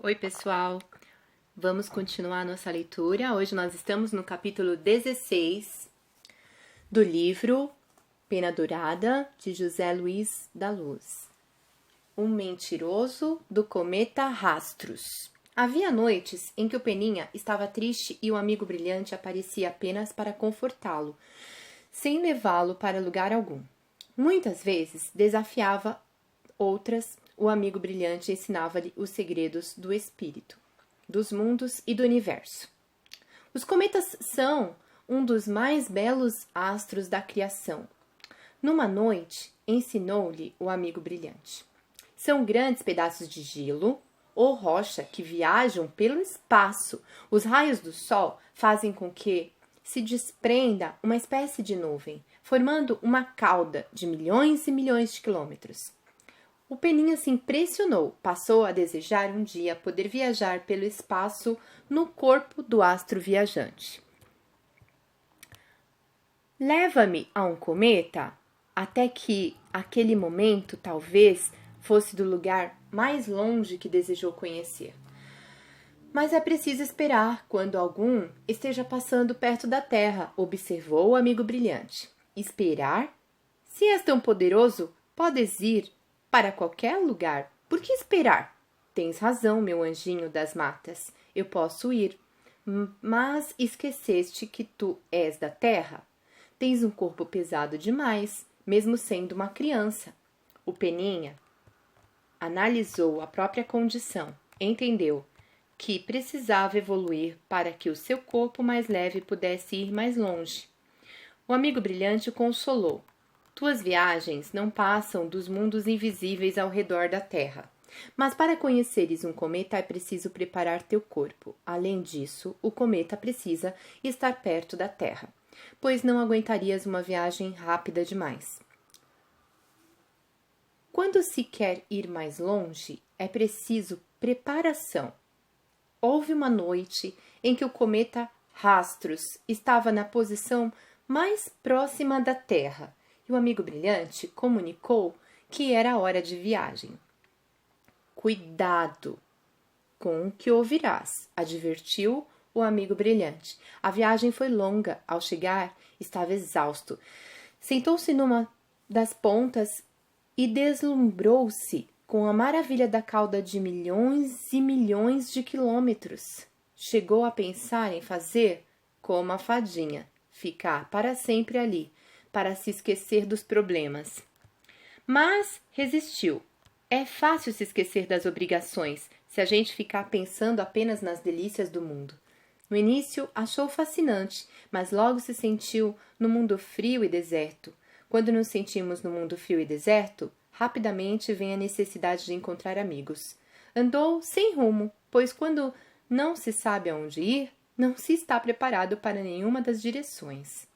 Oi, pessoal! Vamos continuar nossa leitura. Hoje nós estamos no capítulo 16 do livro Pena Dourada, de José Luiz da Luz. Um mentiroso do cometa Rastros. Havia noites em que o Peninha estava triste e o amigo brilhante aparecia apenas para confortá-lo, sem levá-lo para lugar algum. Muitas vezes desafiava, outras o amigo brilhante ensinava-lhe os segredos do espírito, dos mundos e do universo. Os cometas são um dos mais belos astros da criação. Numa noite, ensinou-lhe o amigo brilhante. São grandes pedaços de gelo ou rocha que viajam pelo espaço. Os raios do sol fazem com que se desprenda uma espécie de nuvem, formando uma cauda de milhões e milhões de quilômetros. O Peninha se impressionou, passou a desejar um dia poder viajar pelo espaço no corpo do astro viajante. Leva-me a um cometa, até que aquele momento talvez fosse do lugar mais longe que desejou conhecer. Mas é preciso esperar quando algum esteja passando perto da Terra, observou o amigo brilhante. Esperar? Se és tão poderoso, podes ir para qualquer lugar. Por que esperar? Tens razão, meu anjinho das matas. Eu posso ir. Mas esqueceste que tu és da terra? Tens um corpo pesado demais, mesmo sendo uma criança. O Peninha analisou a própria condição. Entendeu que precisava evoluir para que o seu corpo mais leve pudesse ir mais longe. O amigo brilhante o consolou. Tuas viagens não passam dos mundos invisíveis ao redor da Terra. Mas para conheceres um cometa é preciso preparar teu corpo. Além disso, o cometa precisa estar perto da Terra, pois não aguentarias uma viagem rápida demais. Quando se quer ir mais longe, é preciso preparação. Houve uma noite em que o cometa Rastros estava na posição mais próxima da Terra, e o amigo brilhante comunicou que era hora de viagem. Cuidado com o que ouvirás, advertiu o amigo brilhante. A viagem foi longa. Ao chegar, estava exausto. Sentou-se numa das pontas e deslumbrou-se com a maravilha da cauda de milhões e milhões de quilômetros. Chegou a pensar em fazer como a fadinha, ficar para sempre ali, para se esquecer dos problemas. Mas resistiu. É fácil se esquecer das obrigações se a gente ficar pensando apenas nas delícias do mundo. No início achou fascinante, mas logo se sentiu no mundo frio e deserto. Quando nos sentimos no mundo frio e deserto, rapidamente vem a necessidade de encontrar amigos. Andou sem rumo, pois quando não se sabe aonde ir, não se está preparado para nenhuma das direções.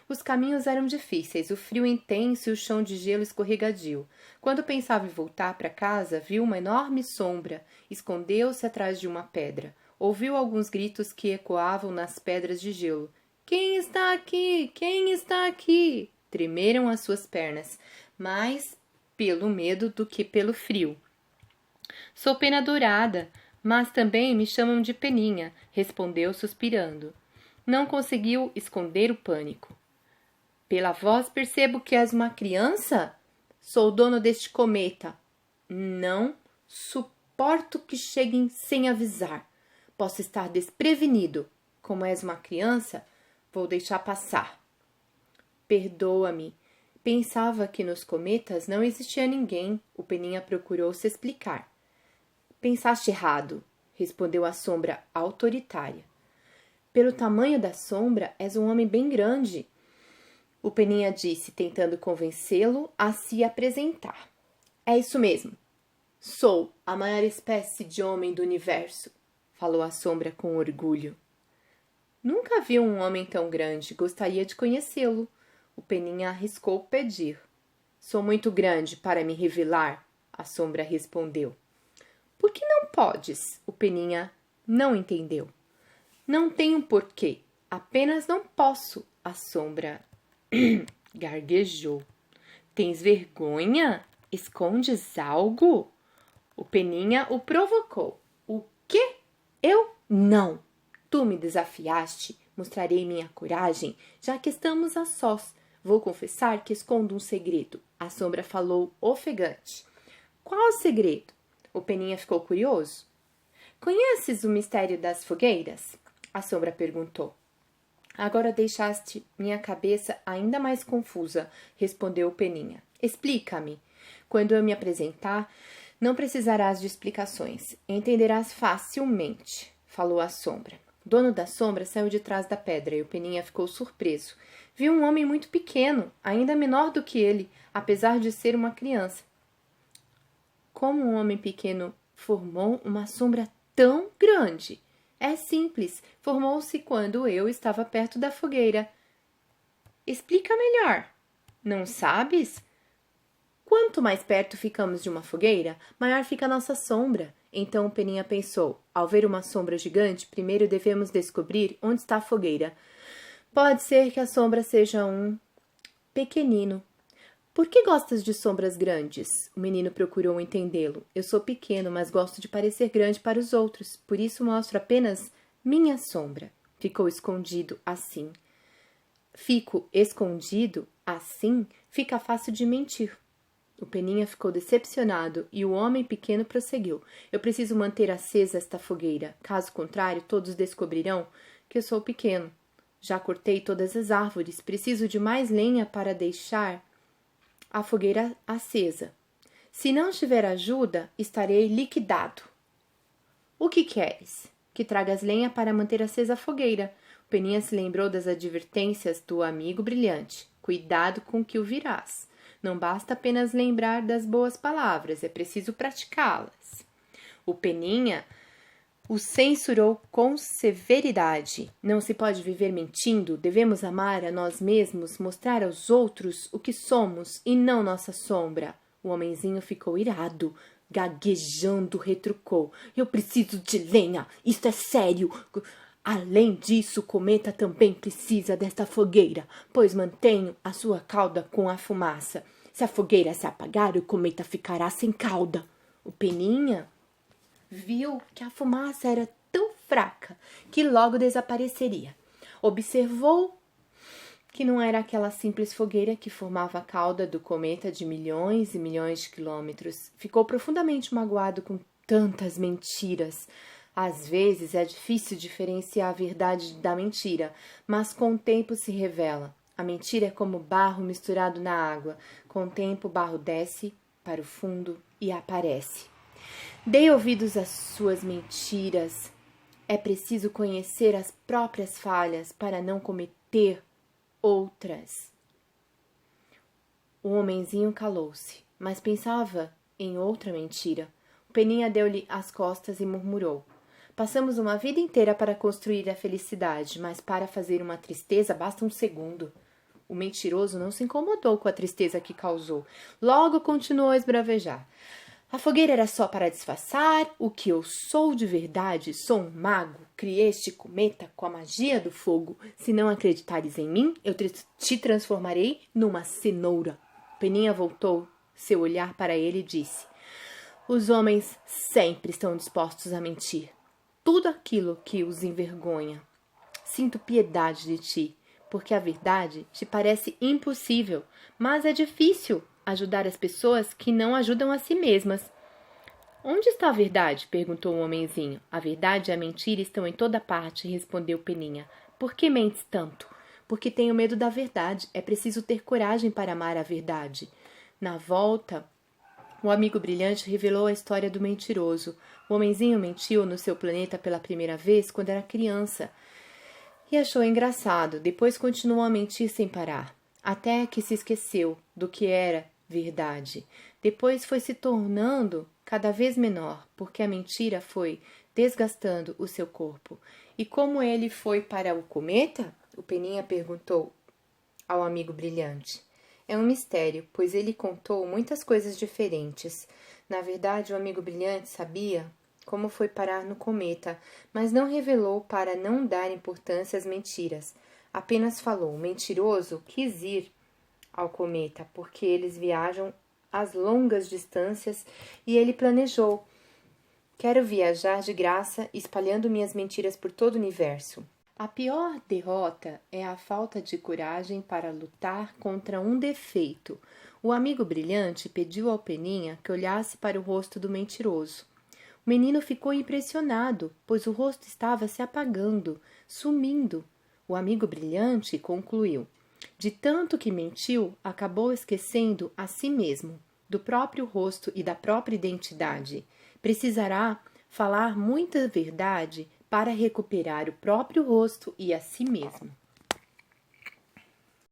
Os caminhos eram difíceis, o frio intenso e o chão de gelo escorregadio. Quando pensava em voltar para casa, viu uma enorme sombra, escondeu-se atrás de uma pedra. Ouviu alguns gritos que ecoavam nas pedras de gelo. Quem está aqui? Quem está aqui? Tremeram as suas pernas, mais pelo medo do que pelo frio. Sou Pena Dourada, mas também me chamam de Peninha, respondeu suspirando. Não conseguiu esconder o pânico. Pela voz percebo que és uma criança? Sou o dono deste cometa. Não suporto que cheguem sem avisar. Posso estar desprevenido. Como és uma criança, vou deixar passar. Perdoa-me. Pensava que nos cometas não existia ninguém. O Peninha procurou se explicar. Pensaste errado, respondeu a sombra autoritária. Pelo tamanho da sombra, és um homem bem grande. O Peninha disse, tentando convencê-lo a se apresentar. É isso mesmo. Sou a maior espécie de homem do universo, falou a sombra com orgulho. Nunca vi um homem tão grande. Gostaria de conhecê-lo. O Peninha arriscou pedir. Sou muito grande para me revelar, a sombra respondeu. Por que não podes? O Peninha não entendeu. Não tenho porquê. Apenas não posso, a sombra gaguejou. Tens vergonha? Escondes algo? O Peninha o provocou. O Eu? Não! Tu me desafiaste. Mostrarei minha coragem, já que estamos a sós. Vou confessar que escondo um segredo. A sombra falou ofegante. Qual o segredo? O Peninha ficou curioso. Conheces o mistério das fogueiras? A sombra perguntou. Agora deixaste minha cabeça ainda mais confusa, respondeu o Peninha. Explica-me. Quando eu me apresentar, não precisarás de explicações. Entenderás facilmente, falou a sombra. O dono da sombra saiu de trás da pedra e o Peninha ficou surpreso. Viu um homem muito pequeno, ainda menor do que ele, apesar de ser uma criança. Como um homem pequeno formou uma sombra tão grande? É simples, formou-se quando eu estava perto da fogueira. Explica melhor. Não sabes? Quanto mais perto ficamos de uma fogueira, maior fica a nossa sombra. Então Peninha pensou, ao ver uma sombra gigante, primeiro devemos descobrir onde está a fogueira. Pode ser que a sombra seja um pequenino. Por que gostas de sombras grandes? O menino procurou entendê-lo. Eu sou pequeno, mas gosto de parecer grande para os outros. Por isso mostro apenas minha sombra. Ficou escondido assim. Fico escondido assim? Fica fácil de mentir. O Peninha ficou decepcionado e o homem pequeno prosseguiu. Eu preciso manter acesa esta fogueira. Caso contrário, todos descobrirão que eu sou pequeno. Já cortei todas as árvores. Preciso de mais lenha para deixar a fogueira acesa. Se não tiver ajuda, estarei liquidado. O que queres? Que tragas lenha para manter acesa a fogueira. O Peninha se lembrou das advertências do amigo brilhante. Cuidado com o que o virás. Não basta apenas lembrar das boas palavras, é preciso praticá-las. O Peninha o censurou com severidade. Não se pode viver mentindo, devemos amar a nós mesmos, mostrar aos outros o que somos e não nossa sombra. O homenzinho ficou irado, gaguejando, retrucou. Eu preciso de lenha, isto é sério. Além disso, o cometa também precisa desta fogueira, pois mantenho a sua cauda com a fumaça. Se a fogueira se apagar, o cometa ficará sem cauda. O Peninha viu que a fumaça era tão fraca que logo desapareceria. Observou que não era aquela simples fogueira que formava a cauda do cometa de milhões e milhões de quilômetros. Ficou profundamente magoado com tantas mentiras. Às vezes é difícil diferenciar a verdade da mentira, mas com o tempo se revela. A mentira é como barro misturado na água. Com o tempo o barro desce para o fundo e aparece. Dei ouvidos às suas mentiras. É preciso conhecer as próprias falhas para não cometer outras. O homenzinho calou-se, mas pensava em outra mentira. O Peninha deu-lhe as costas e murmurou. Passamos uma vida inteira para construir a felicidade, mas para fazer uma tristeza basta um segundo. O mentiroso não se incomodou com a tristeza que causou. Logo continuou a esbravejar. A fogueira era só para disfarçar o que eu sou de verdade. Sou um mago. Criei este cometa com a magia do fogo. Se não acreditares em mim, eu te transformarei numa cenoura. Peninha voltou seu olhar para ele e disse: os homens sempre estão dispostos a mentir. Tudo aquilo que os envergonha. Sinto piedade de ti, porque a verdade te parece impossível, mas é difícil ajudar as pessoas que não ajudam a si mesmas. Onde está a verdade? Perguntou o homenzinho. A verdade e a mentira estão em toda parte, respondeu Peninha. Por que mentes tanto? Porque tenho medo da verdade. É preciso ter coragem para amar a verdade. Na volta, o amigo brilhante revelou a história do mentiroso. O homenzinho mentiu no seu planeta pela primeira vez quando era criança e achou engraçado. Depois continuou a mentir sem parar, até que se esqueceu do que era verdade. Depois foi se tornando cada vez menor, porque a mentira foi desgastando o seu corpo. E como ele foi para o cometa? O Peninha perguntou ao amigo brilhante. É um mistério, pois ele contou muitas coisas diferentes. Na verdade, o amigo brilhante sabia como foi parar no cometa, mas não revelou para não dar importância às mentiras. Apenas falou: o mentiroso quis ir ao cometa, porque eles viajam às longas distâncias e ele planejou Quero viajar de graça, espalhando minhas mentiras por todo o universo. A pior derrota é a falta de coragem para lutar contra um defeito. O amigo brilhante pediu ao Peninha que olhasse para o rosto do mentiroso. O menino ficou impressionado, pois o rosto estava se apagando, sumindo. O amigo brilhante concluiu: de tanto que mentiu, acabou esquecendo a si mesmo, do próprio rosto e da própria identidade. Precisará falar muita verdade para recuperar o próprio rosto e a si mesmo.